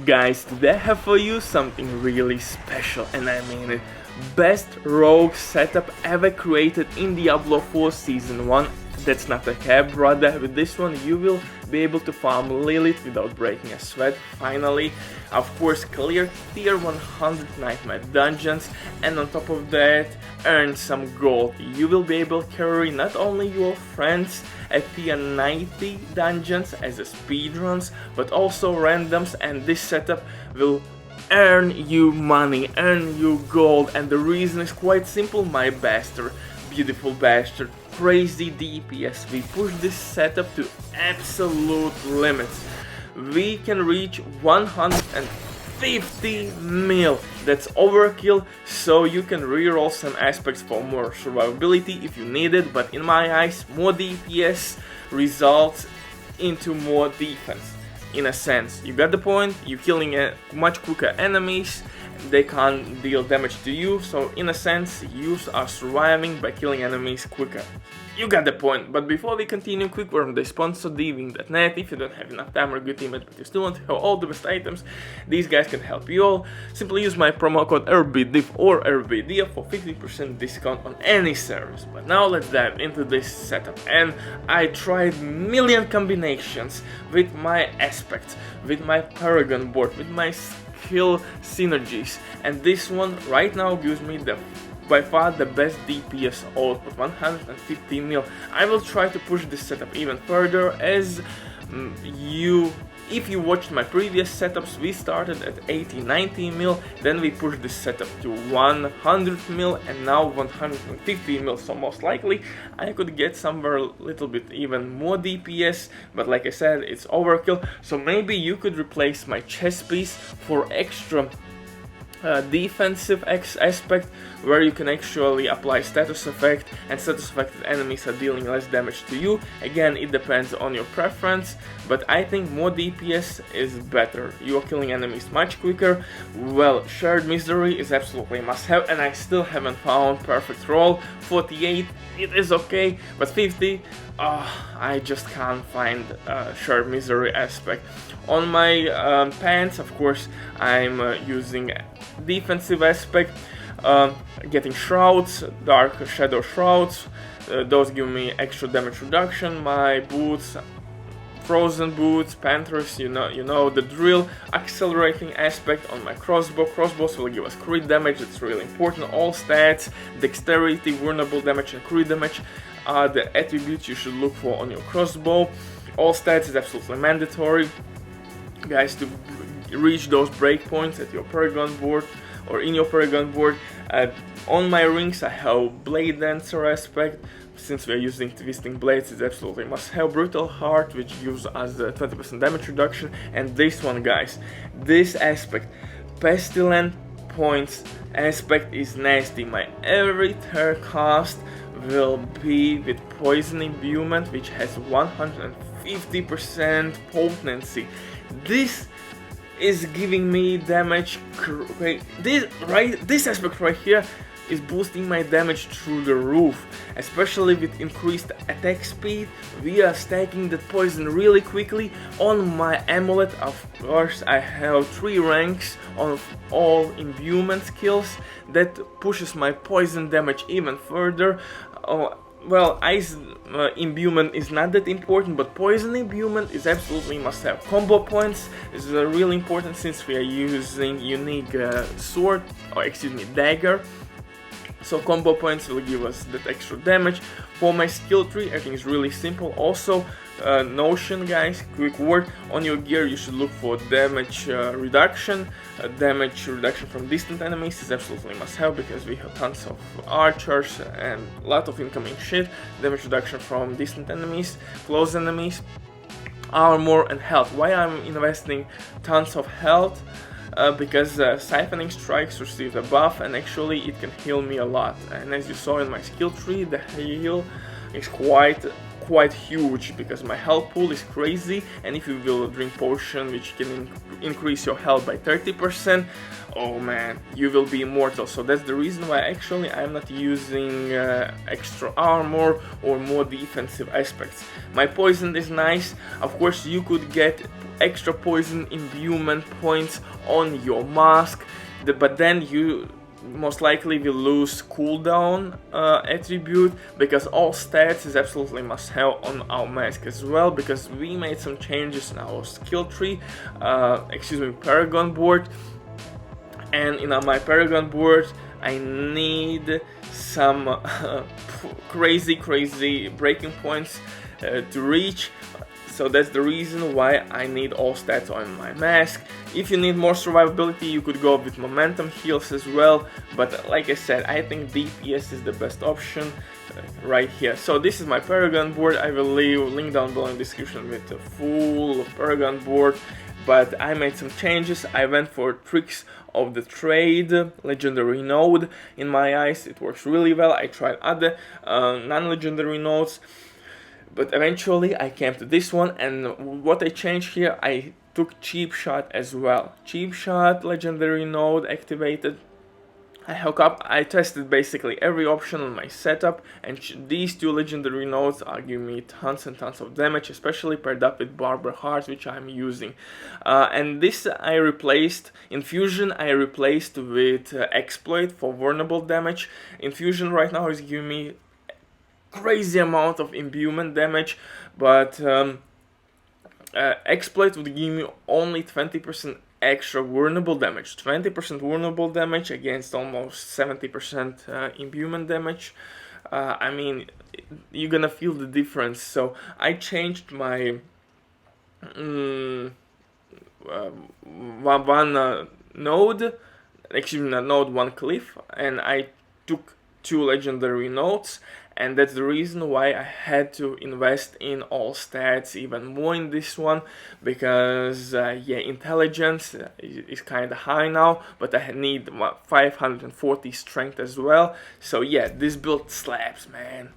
Guys, today I have for you something really special, and I mean it. Best rogue setup ever created in Diablo 4 Season 1. That's not a cap, brother. With this one you will be able to farm Lilith without breaking a sweat, finally. Of course, clear tier 100 nightmare dungeons, and on top of that, earn some gold. You will be able to carry not only your friends at tier 90 dungeons as a speedruns, but also randoms, and this setup will earn you money, earn you gold, and the reason is quite simple, my bastard, beautiful bastard, crazy DPS. We push this setup to absolute limits. We can reach 150 mil. That's overkill, so you can reroll some aspects for more survivability if you need it, but in my eyes, more DPS results into more defense. In a sense, you got the point, you're killing much quicker enemies, they can't deal damage to you, so in a sense, you are surviving by killing enemies quicker. You got the point, but before we continue, quick word from the sponsor DVING.net. If you don't have enough time or good teammates but you still want to have all the best items, these guys can help you all. Simply use my promo code RBDIV or RBDIV for 50% discount on any service. But now let's dive into this setup, and I tried million combinations with my aspects, with my Paragon board, with my skill synergies, and this one right now gives me by far the best DPS output, 150 mil. I will try to push this setup even further, as if you watched my previous setups, we started at 80-90 mil, then we pushed this setup to 100 mil, and now 150 mil, so most likely I could get somewhere a little bit even more DPS, but like I said, it's overkill, so maybe you could replace my chess piece for extra defensive aspect, where you can actually apply status effect, and status affected enemies are dealing less damage to you. Again, it depends on your preference, but I think more DPS is better. You are killing enemies much quicker. Well, shared misery is absolutely must have, and I still haven't found perfect roll. 48, it is okay, but 50, I just can't find shared misery aspect. On my pants, of course, I'm using defensive aspect, getting shrouds, dark shadow shrouds, those give me extra damage reduction. My boots, frozen boots, panthers, you know the drill. Accelerating aspect on my crossbow. Crossbows will give us crit damage, it's really important. All stats, dexterity, vulnerable damage and crit damage are the attributes you should look for on your crossbow. All stats is absolutely mandatory, guys, to reach those breakpoints at your Paragon board or in your Paragon board. On my rings I have Blade Dancer aspect. Since we are using twisting blades, it's absolutely must have. Brutal Heart, which gives us 20% damage reduction, and this one, guys, this aspect, Pestilent Points aspect, is nasty. My every third cast will be with Poison Imbuement, which has 150% potency. This is giving me damage. This aspect right here is boosting my damage through the roof, especially with increased attack speed. We are stacking that poison really quickly. On my amulet, of course, I have 3 ranks on all imbuement skills that pushes my poison damage even further. Well, ice imbuement is not that important, but poison imbuement is absolutely must have. Combo points is really important since we are using unique sword, or excuse me, dagger. So combo points will give us that extra damage. For my skill tree, everything is really simple. Also, notion, guys, quick word, on your gear you should look for damage reduction. Damage reduction from distant enemies is absolutely must have, because we have tons of archers and a lot of incoming shit. Damage reduction from distant enemies, close enemies, armor and health. Why I'm investing tons of health? Because Siphoning Strikes receives a buff, and actually it can heal me a lot, and as you saw in my skill tree, the heal is quite huge, because my health pool is crazy, and if you will drink potion which can increase your health by 30%, oh man, you will be immortal. So that's the reason why actually I'm not using extra armor or more defensive aspects. My poison is nice. Of course you could get extra poison imbuement points on your mask, but then you most likely will lose cooldown attribute, because all stats is absolutely must have on our mask as well, because we made some changes in our skill tree, Paragon board, and in my Paragon board I need some crazy breaking points to reach. So that's the reason why I need all stats on my mask. If you need more survivability, you could go with momentum heals as well, but like I said, I think DPS is the best option right here. So this is my Paragon board. I will leave a link down below in the description with the full Paragon board, but I made some changes. I went for Tricks of the Trade legendary node. In my eyes it works really well. I tried other non-legendary nodes, but eventually I came to this one, and what I changed here, I took Cheap Shot as well. Cheap Shot legendary node activated. I tested basically every option on my setup, and these two legendary nodes are giving me tons and tons of damage, especially paired up with Barber Heart, which I'm using. And this I replaced, Infusion I replaced with Exploit for vulnerable damage. Infusion right now is giving me crazy amount of imbuement damage, but Exploit would give me only 20% extra vulnerable damage, 20% vulnerable damage against almost 70% imbuement damage. I mean, you're gonna feel the difference. So I changed my one node, actually not node, one cliff, and I took two legendary nodes, and that's the reason why I had to invest in all stats even more in this one, because yeah, intelligence is kind of high now, but I need 540 strength as well. So yeah, this build slaps, man.